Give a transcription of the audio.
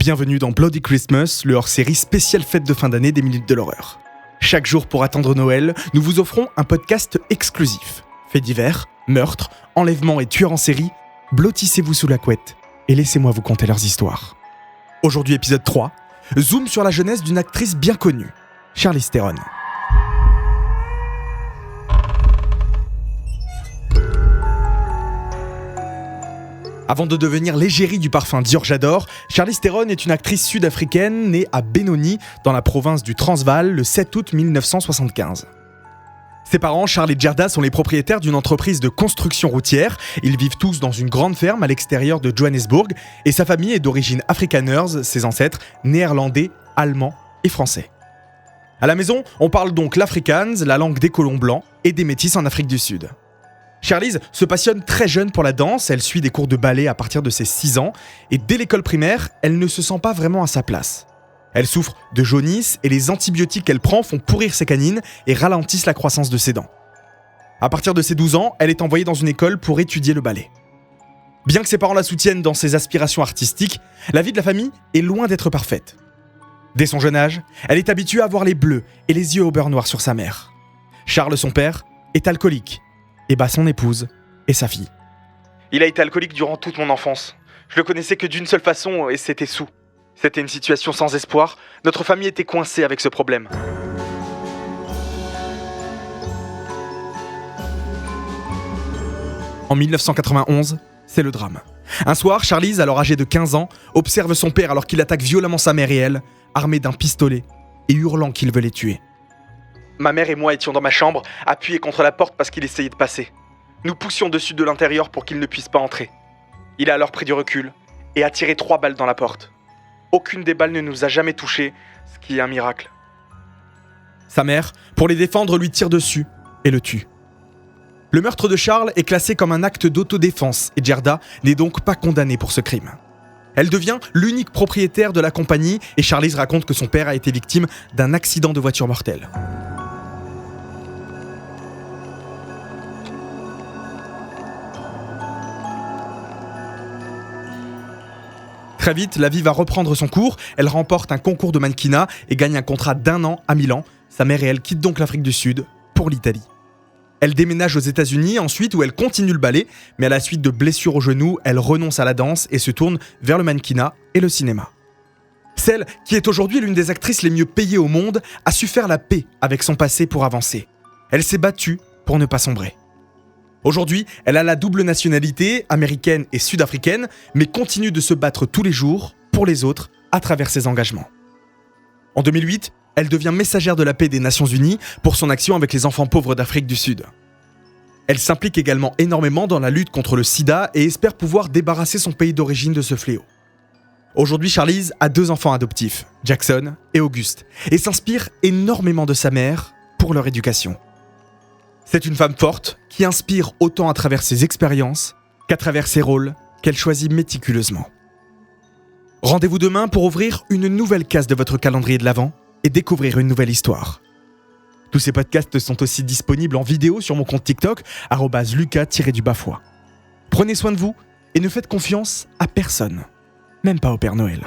Bienvenue dans Bloody Christmas, le hors-série spéciale fête de fin d'année des Minutes de l'Horreur. Chaque jour pour attendre Noël, nous vous offrons un podcast exclusif. Faits divers, meurtres, enlèvements et tueurs en série, blottissez-vous sous la couette et laissez-moi vous conter leurs histoires. Aujourd'hui, épisode 3, zoom sur la jeunesse d'une actrice bien connue, Charlize Theron. Avant de devenir l'égérie du parfum Dior J'adore, Charlize Theron est une actrice sud-africaine née à Benoni, dans la province du Transvaal, le 7 août 1975. Ses parents, Charles et Gerda, sont les propriétaires d'une entreprise de construction routière. Ils vivent tous dans une grande ferme à l'extérieur de Johannesburg et sa famille est d'origine afrikaners, ses ancêtres néerlandais, allemands et français. À la maison, on parle donc l'afrikaans, la langue des colons blancs et des métis en Afrique du Sud. Charlize se passionne très jeune pour la danse, elle suit des cours de ballet à partir de ses 6 ans et dès l'école primaire, elle ne se sent pas vraiment à sa place. Elle souffre de jaunisse et les antibiotiques qu'elle prend font pourrir ses canines et ralentissent la croissance de ses dents. À partir de ses 12 ans, elle est envoyée dans une école pour étudier le ballet. Bien que ses parents la soutiennent dans ses aspirations artistiques, la vie de la famille est loin d'être parfaite. Dès son jeune âge, elle est habituée à voir les bleus et les yeux au beurre noir sur sa mère. Charles, son père, est alcoolique. Et son épouse et sa fille. Il a été alcoolique durant toute mon enfance. Je le connaissais que d'une seule façon et c'était sous. C'était une situation sans espoir. Notre famille était coincée avec ce problème. En 1991, c'est le drame. Un soir, Charlize, alors âgée de 15 ans, observe son père alors qu'il attaque violemment sa mère et elle, armé d'un pistolet et hurlant qu'il veut les tuer. Ma mère et moi étions dans ma chambre, appuyés contre la porte parce qu'il essayait de passer. Nous poussions dessus de l'intérieur pour qu'il ne puisse pas entrer. Il a alors pris du recul et a tiré 3 balles dans la porte. Aucune des balles ne nous a jamais touchés, ce qui est un miracle. Sa mère, pour les défendre, lui tire dessus et le tue. Le meurtre de Charles est classé comme un acte d'autodéfense et Gerda n'est donc pas condamnée pour ce crime. Elle devient l'unique propriétaire de la compagnie et Charlize raconte que son père a été victime d'un accident de voiture mortel. Très vite, la vie va reprendre son cours, elle remporte un concours de mannequinat et gagne un contrat d'1 an à Milan. Sa mère et elle quittent donc l'Afrique du Sud pour l'Italie. Elle déménage aux États-Unis ensuite où elle continue le ballet, mais à la suite de blessures au genou, elle renonce à la danse et se tourne vers le mannequinat et le cinéma. Celle qui est aujourd'hui l'une des actrices les mieux payées au monde a su faire la paix avec son passé pour avancer. Elle s'est battue pour ne pas sombrer. Aujourd'hui, elle a la double nationalité, américaine et sud-africaine, mais continue de se battre tous les jours pour les autres à travers ses engagements. En 2008, elle devient messagère de la paix des Nations Unies pour son action avec les enfants pauvres d'Afrique du Sud. Elle s'implique également énormément dans la lutte contre le sida et espère pouvoir débarrasser son pays d'origine de ce fléau. Aujourd'hui, Charlize a 2 enfants adoptifs, Jackson et Auguste, et s'inspire énormément de sa mère pour leur éducation. C'est une femme forte qui inspire autant à travers ses expériences qu'à travers ses rôles qu'elle choisit méticuleusement. Rendez-vous demain pour ouvrir une nouvelle case de votre calendrier de l'Avent et découvrir une nouvelle histoire. Tous ces podcasts sont aussi disponibles en vidéo sur mon compte TikTok, @lucas_foy. Prenez soin de vous et ne faites confiance à personne, même pas au Père Noël.